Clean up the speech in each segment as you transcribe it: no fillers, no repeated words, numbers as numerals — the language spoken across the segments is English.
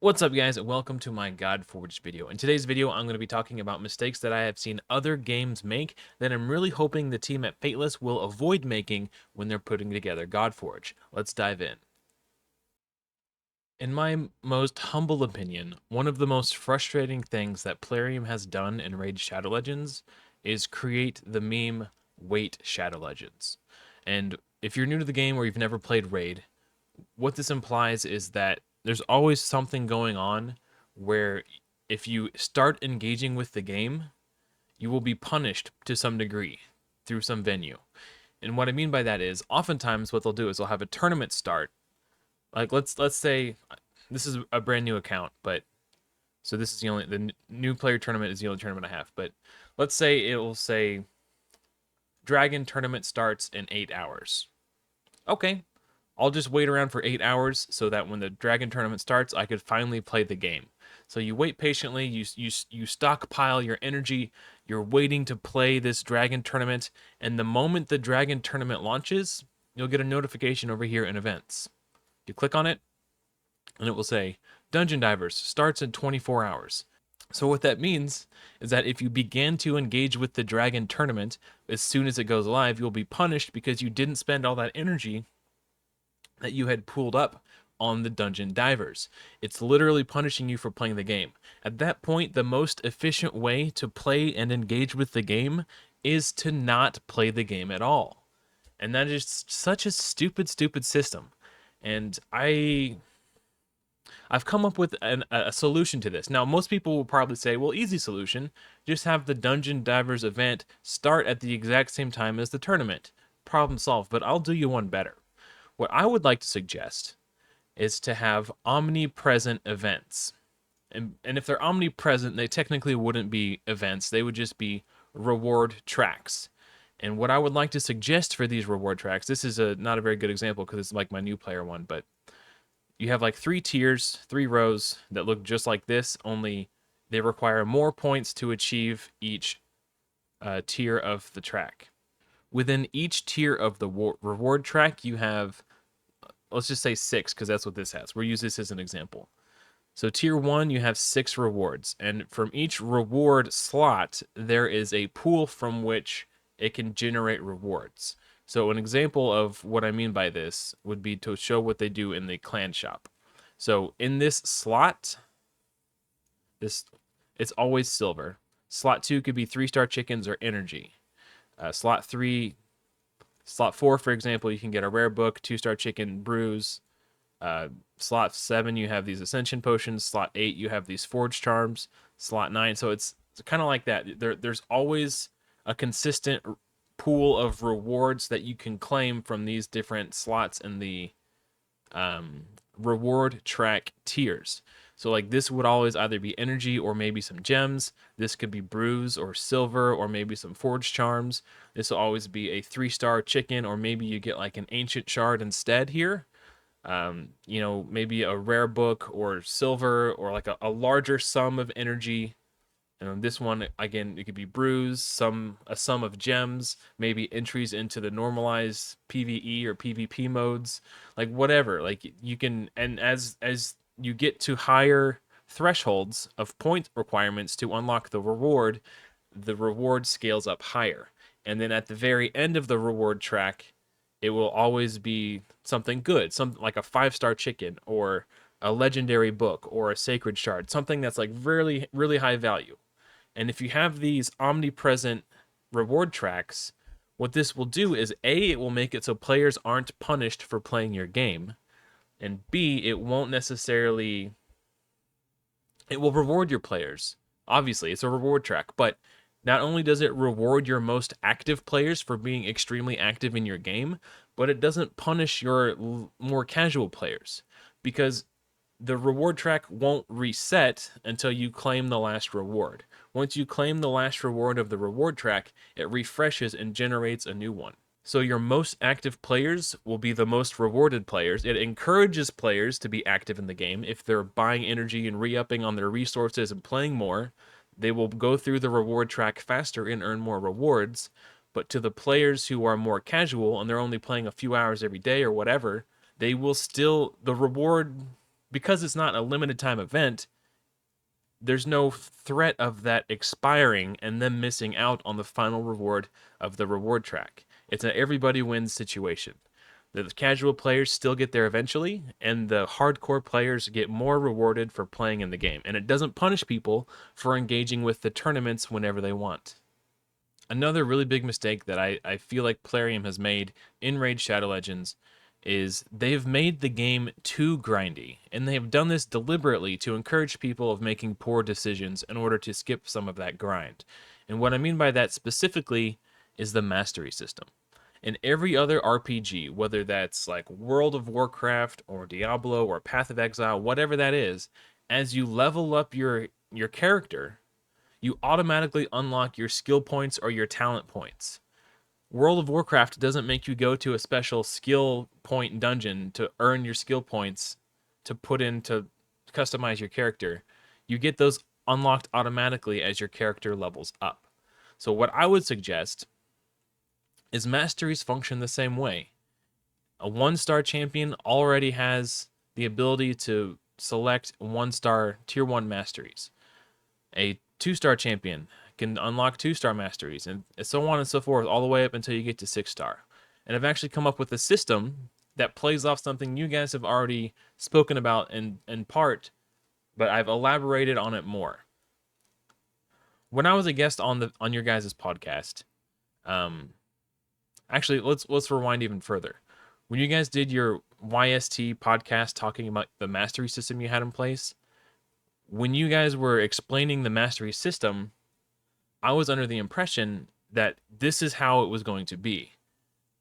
What's up, guys, and welcome to my Godforge video. In today's video, I'm going to be talking about mistakes that I have seen other games make that I'm really hoping the team at Fateless will avoid making when they're putting together Godforge. Let's dive in. In my most humble opinion, one of the most frustrating things that Plarium has done in Raid Shadow Legends is create the meme Wait Shadow Legends. And if you're new to the game or you've never played Raid, what this implies is that there's always something going on where if you start engaging with the game, you will be punished to some degree through some venue. And what I mean by that is oftentimes what they'll do is they'll have a tournament start. Like let's say this is a brand new account, but so this is the new player tournament is the only tournament I have, but let's say it will say Dragon tournament starts in 8 hours. Okay, I'll just wait around for 8 hours so that when the Dragon tournament starts, I could finally play the game. So you wait patiently, you stockpile your energy, you're waiting to play this Dragon tournament, and the moment the Dragon tournament launches, you'll get a notification over here in events. You click on it, and it will say, Dungeon Divers starts in 24 hours. So what that means is that if you begin to engage with the Dragon tournament as soon as it goes live, you'll be punished because you didn't spend all that energy that you had pooled up on the Dungeon Divers. It's literally punishing you for playing the game. At that point, the most efficient way to play and engage with the game is to not play the game at all. And that is such a stupid system. And I've come up with a solution to this. Now, most people will probably say, well, easy solution. Just have the Dungeon Divers event start at the exact same time as the tournament. Problem solved. But I'll do you one better. What I would like to suggest is to have omnipresent events. And if they're omnipresent, they technically wouldn't be events. They would just be reward tracks. And what I would like to suggest for these reward tracks, this is not a very good example because it's like my new player one, but you have like 3 tiers, 3 rows that look just like this, only they require more points to achieve each tier of the track. Within each tier of the reward track, you have, let's just say 6, because that's what this has. We'll use this as an example. So tier 1, you have 6 rewards, and from each reward slot, there is a pool from which it can generate rewards. So an example of what I mean by this would be to show what they do in the clan shop. So in this slot, it's always silver. Slot 2 could be 3-star chickens or energy. Slot 4, for example, you can get a rare book, 2-star chicken brews. Slot 7, you have these ascension potions. Slot 8, you have these forge charms. Slot 9, so it's kind of like that. There's always a consistent pool of rewards that you can claim from these different slots in the reward track tiers. So like this would always either be energy or maybe some gems. This could be brews or silver or maybe some forge charms. This will always be a 3-star chicken, or maybe you get like an ancient shard instead here. Maybe a rare book or silver, or like a larger sum of energy. This one, again, it could be brews, a sum of gems, maybe entries into the normalized PvE or PvP modes, like whatever. Like you can, and as you get to higher thresholds of point requirements to unlock the reward scales up higher. And then at the very end of the reward track, it will always be something good, something like a 5-star chicken or a legendary book or a sacred shard, something that's like really, really high value. And if you have these omnipresent reward tracks, what this will do is A, it will make it so players aren't punished for playing your game, and B, it will reward your players. Obviously, it's a reward track, but not only does it reward your most active players for being extremely active in your game, but it doesn't punish your more casual players, because the reward track won't reset until you claim the last reward. Once you claim the last reward of the reward track, it refreshes and generates a new one. So your most active players will be the most rewarded players. It encourages players to be active in the game. If they're buying energy and re-upping on their resources and playing more, they will go through the reward track faster and earn more rewards. But to the players who are more casual and they're only playing a few hours every day or whatever, they will still, the reward because it's not a limited time event, there's no threat of that expiring and them missing out on the final reward of the reward track. It's an everybody wins situation. The casual players still get there eventually, and the hardcore players get more rewarded for playing in the game. And it doesn't punish people for engaging with the tournaments whenever they want. Another really big mistake that I feel like Plarium has made in Raid Shadow Legends is they've made the game too grindy, and they have done this deliberately to encourage people of making poor decisions in order to skip some of that grind. And what I mean by that specifically is the mastery system. In every other RPG, whether that's like World of Warcraft or Diablo or Path of Exile, whatever that is, as you level up your character, you automatically unlock your skill points or your talent points. World of Warcraft doesn't make you go to a special skill point dungeon to earn your skill points to put in to customize your character. You get those unlocked automatically as your character levels up. So what I would suggest is masteries function the same way. A 1-star champion already has the ability to select 1-star tier 1 masteries. A 2-star champion can unlock 2-star masteries, and so on and so forth, all the way up until you get to 6-star. And I've actually come up with a system that plays off something you guys have already spoken about in part, but I've elaborated on it more. When I was a guest on your guys' podcast, actually let's rewind even further. When you guys did your YST podcast talking about the mastery system you had in place, when you guys were explaining the mastery system, I was under the impression that this is how it was going to be.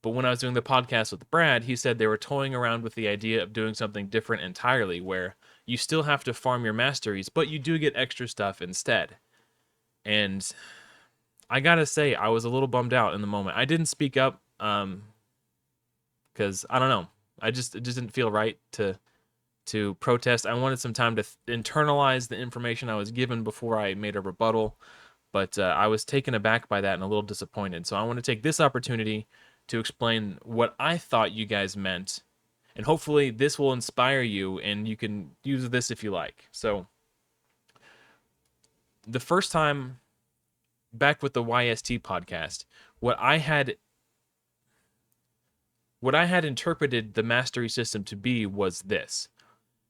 But when I was doing the podcast with Brad, he said they were toying around with the idea of doing something different entirely, where you still have to farm your masteries, but you do get extra stuff instead. And I gotta say, I was a little bummed out in the moment. I didn't speak up, because I don't know. It just didn't feel right to protest. I wanted some time to internalize the information I was given before I made a rebuttal. But I was taken aback by that and a little disappointed. So I want to take this opportunity to explain what I thought you guys meant. And hopefully this will inspire you and you can use this if you like. So the first time back with the YST podcast, what I had interpreted the mastery system to be was this.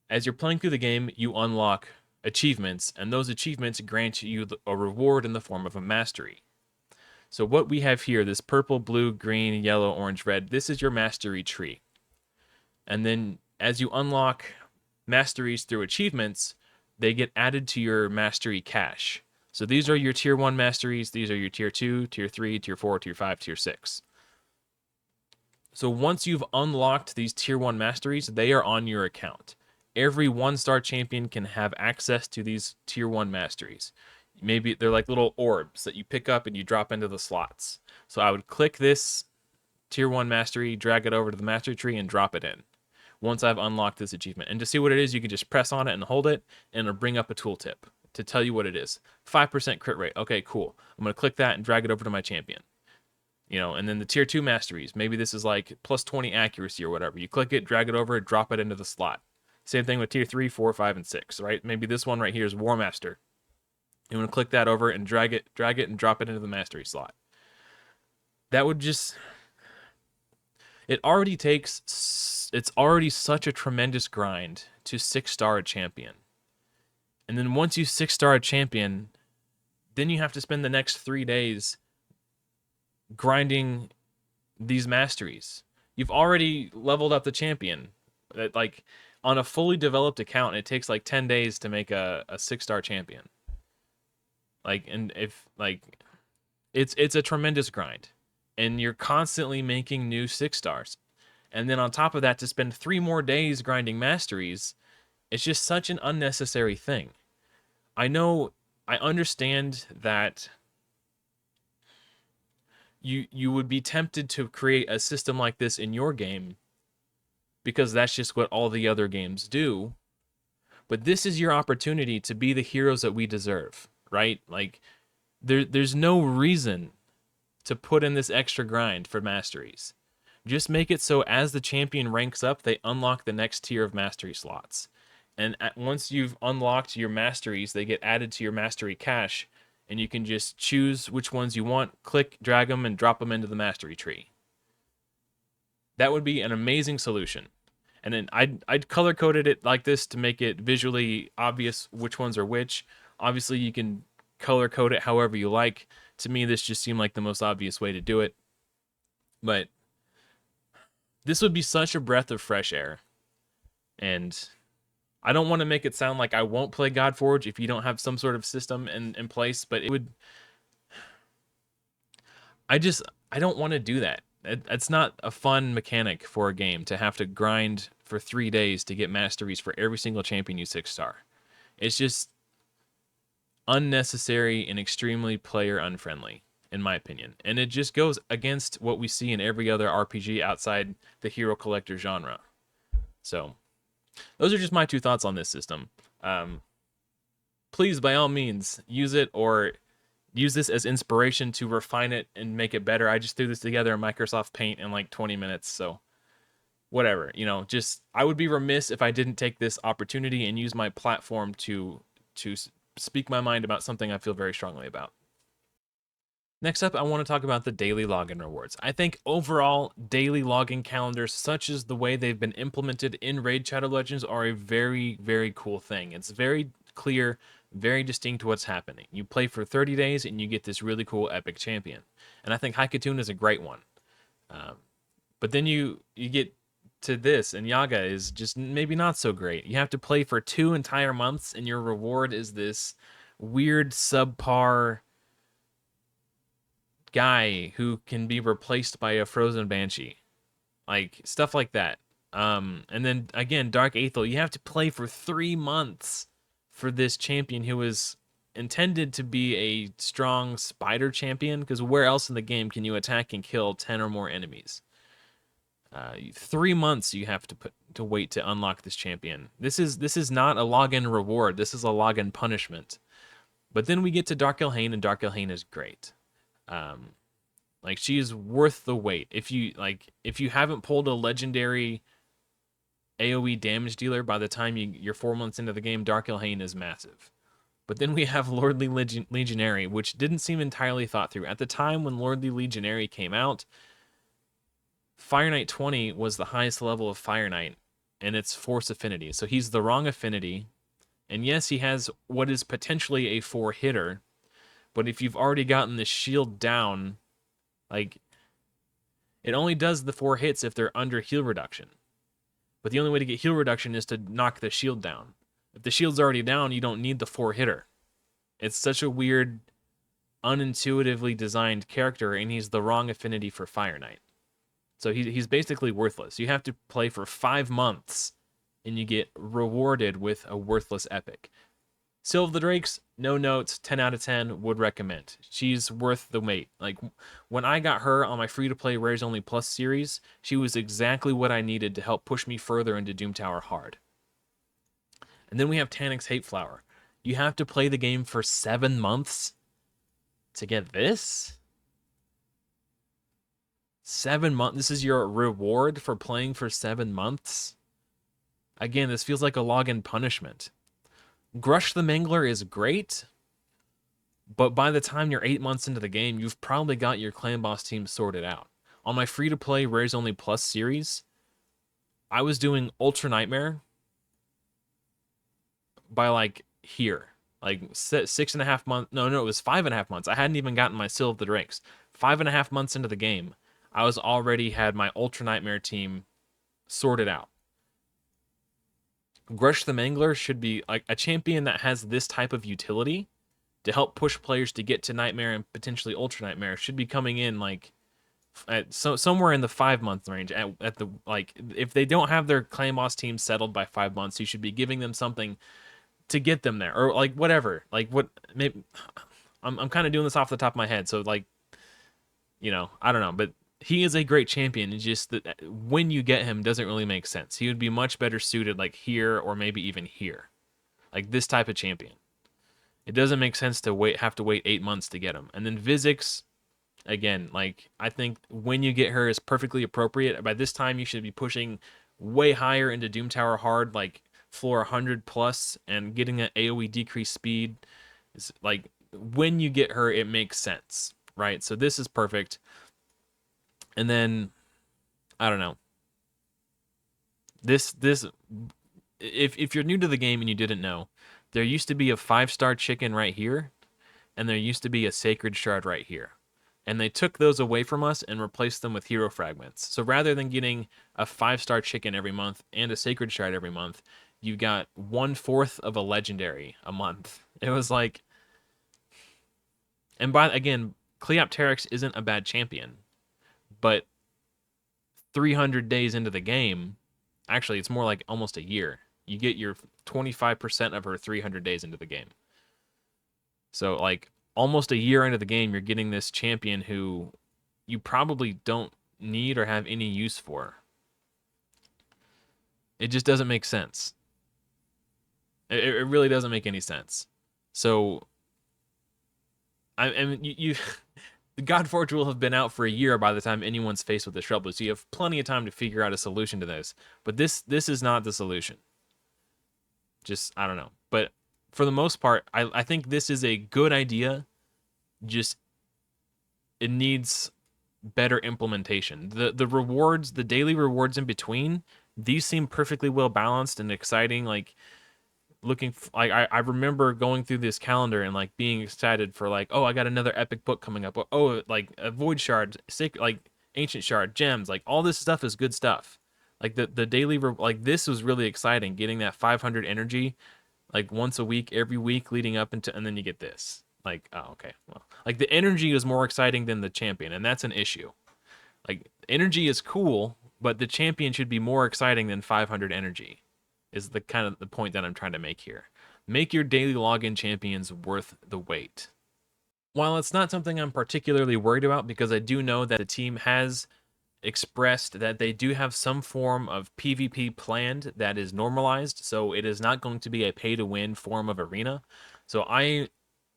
As you're playing through the game, you unlock achievements, and those achievements grant you a reward in the form of a mastery. So what we have here, this purple, blue, green, yellow, orange, red, this is your mastery tree. And then as you unlock masteries through achievements, they get added to your mastery cache. So these are your tier 1 masteries, these are your tier 2, tier 3, tier 4, tier 5, tier 6. So once you've unlocked these tier 1 masteries, they are on your account. Every 1-star champion can have access to these tier 1 masteries. Maybe they're like little orbs that you pick up and you drop into the slots. So I would click this tier 1 mastery, drag it over to the mastery tree, and drop it in once I've unlocked this achievement. And to see what it is, you can just press on it and hold it, and it'll bring up a tooltip to tell you what it is. 5% crit rate. Okay, cool. I'm going to click that and drag it over to my champion. And then the tier 2 masteries. Maybe this is like plus 20 accuracy or whatever. You click it, drag it over, drop it into the slot. Same thing with tier 3, 4, 5, and 6, right? Maybe this one right here is War Master. You want to click that over and drag it and drop it into the mastery slot. That would just... It's already such a tremendous grind to 6-star a champion. And then once you 6-star a champion, then you have to spend the next 3 days grinding these masteries. You've already leveled up the champion. Like, on a fully developed account, it takes like 10 days to make a 6-star champion. It's a tremendous grind. And you're constantly making new 6-stars. And then on top of that, to spend 3 more days grinding masteries, it's just such an unnecessary thing. I understand that you would be tempted to create a system like this in your game because that's just what all the other games do. But this is your opportunity to be the heroes that we deserve, right? Like, there's no reason to put in this extra grind for masteries. Just make it so as the champion ranks up, they unlock the next tier of mastery slots. And once you've unlocked your masteries, they get added to your mastery cache, and you can just choose which ones you want, click, drag them, and drop them into the mastery tree. That would be an amazing solution. And then I'd color coded it like this to make it visually obvious which ones are which. Obviously, you can color code it however you like. To me, this just seemed like the most obvious way to do it. But this would be such a breath of fresh air. And I don't want to make it sound like I won't play Godforge if you don't have some sort of system in place, but it would. I don't want to do that. It's not a fun mechanic for a game to have to grind for 3 days to get masteries for every single champion you 6-star. It's just unnecessary and extremely player unfriendly, in my opinion. And it just goes against what we see in every other RPG outside the hero collector genre. So, those are just my 2 thoughts on this system. Please, by all means, use it or use this as inspiration to refine it and make it better. I just threw this together in Microsoft Paint in like 20 minutes, so whatever. Just I would be remiss if I didn't take this opportunity and use my platform to speak my mind about something I feel very strongly about. Next up, I want to talk about the daily login rewards. I think overall, daily login calendars, such as the way they've been implemented in Raid Shadow Legends, are a very, very cool thing. It's very clear, very distinct what's happening. You play for 30 days and you get this really cool epic champion. And I think Haikatun is a great one. But then you get to this, and Yaga is just maybe not so great. You have to play for 2 entire months, and your reward is this weird subpar guy who can be replaced by a frozen banshee, like stuff like that. And then again, Dark Aethel, you have to play for 3 months for this champion who is intended to be a strong spider champion, because where else in the game can you attack and kill 10 or more enemies? 3 months you have to wait to unlock this champion. This is not a login reward. This is a login punishment. But then we get to Dark Elhaine, and Dark Elhaine is great. Like, she is worth the wait. If you haven't pulled a legendary AoE damage dealer by the time you're 4 months into the game, Dark Elhaine is massive. But then we have Lordly Legionary, which didn't seem entirely thought through. At the time when Lordly Legionary came out, Fire Knight 20 was the highest level of Fire Knight, and it's Force Affinity. So he's the wrong affinity. And yes, he has what is potentially a 4-hitter, but if you've already gotten the shield down, like, it only does the 4 hits if they're under heal reduction. But the only way to get heal reduction is to knock the shield down. If the shield's already down, you don't need the 4-hitter. It's such a weird, unintuitively designed character, and he's the wrong affinity for Fire Knight. So he's basically worthless. You have to play for 5 months, and you get rewarded with a worthless epic. Sylve of the Drakes, no notes, 10 out of 10, would recommend. She's worth the wait. Like, when I got her on my free-to-play Rares Only Plus series, she was exactly what I needed to help push me further into Doom Tower hard. And then we have Taniks Hateflower. You have to play the game for 7 months to get this? 7 months? This is your reward for playing for 7 months? Again, this feels like a login punishment. Grush the Mangler is great, but by the time you're 8 months into the game, you've probably got your clan boss team sorted out. On my free-to-play Rares Only Plus series, I was doing Ultra Nightmare by, like, here. Like, 6.5 months. No, it was 5.5 months. I hadn't even gotten my Sylve of the Drakes. 5.5 months into the game, I was already had my Ultra Nightmare team sorted out. Grush the Mangler should be like a champion that has this type of utility to help push players to get to Nightmare and potentially Ultra Nightmare. Should be coming in like at somewhere in the 5 month range. At the, like, if they don't have their clan boss team settled by 5 months, you should be giving them something to get them there, or like whatever. Like, what? Maybe I'm kind of doing this off the top of my head, so like, I don't know, but he is a great champion. It's just that when you get him doesn't really make sense. He would be much better suited like here or maybe even here. Like this type of champion. It doesn't make sense to have to wait 8 months to get him. And then Vizix, again, like, I think when you get her is perfectly appropriate. By this time you should be pushing way higher into Doom Tower hard, like floor 100 plus and getting that AoE decrease speed is like, when you get her, it makes sense, right? So this is perfect. And then, I don't know. This if you're new to the game and you didn't know, there used to be a 5-star chicken right here, and there used to be a sacred shard right here. And they took those away from us and replaced them with hero fragments. So rather than getting a 5-star chicken every month and a sacred shard every month, you got 1/4 of a legendary a month. It was like, and again, Cleopteryx isn't a bad champion, but 300 days into the game, actually, it's more like almost a year. You get your 25% of her 300 days into the game. So, like, almost a year into the game, you're getting this champion who you probably don't need or have any use for. It just doesn't make sense. It really doesn't make any sense. So, I mean, you the Godforge will have been out for a year by the time anyone's faced with this trouble, so you have plenty of time to figure out a solution to this. But this is not the solution. Just, I don't know. But for the most part, I think this is a good idea. Just, it needs better implementation. The rewards, the daily rewards in between, these seem perfectly well balanced and exciting. Like, I remember going through this calendar and like being excited for like, oh, I got another epic book coming up. Oh, like a void shard, like ancient shard, gems, like all this stuff is good stuff. Like the daily like this was really exciting, getting that 500 energy like once a week, every week leading up into, and then you get this. Like, oh, okay. Well, like the energy is more exciting than the champion, and that's an issue. Like, energy is cool, but the champion should be more exciting than 500 energy. Is the kind of the point that I'm trying to make here. Make your daily login champions worth the wait. While it's not something I'm particularly worried about, because I do know that the team has expressed that they do have some form of PvP planned that is normalized, so it is not going to be a pay-to-win form of arena. So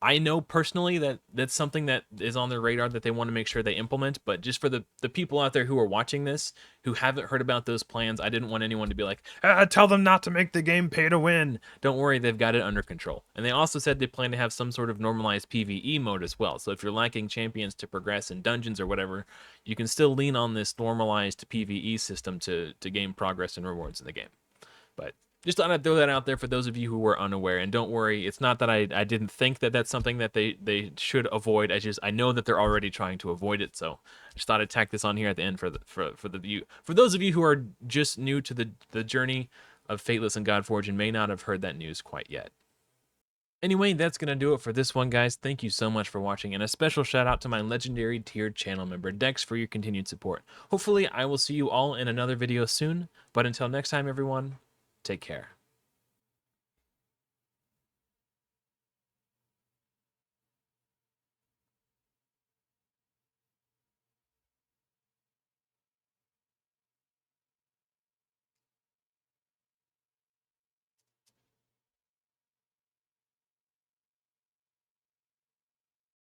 I know personally that that's something that is on their radar that they want to make sure they implement, but just for the people out there who are watching this who haven't heard about those plans, I didn't want anyone to be like, tell them not to make the game pay to win. Don't worry, they've got it under control. And they also said they plan to have some sort of normalized PvE mode as well. So if you're lacking champions to progress in dungeons or whatever, you can still lean on this normalized PvE system to gain progress and rewards in the game. But just thought I'd throw that out there for those of you who were unaware. And don't worry, it's not that I didn't think that that's something that they should avoid. I know that they're already trying to avoid it. So I just thought I'd tack this on here at the end for those of you who are just new to the journey of Fateless and Godforge and may not have heard that news quite yet. Anyway, that's going to do it for this one, guys. Thank you so much for watching, and a special shout out to my legendary tiered channel member, Dex, for your continued support. Hopefully, I will see you all in another video soon, but until next time, everyone, take care.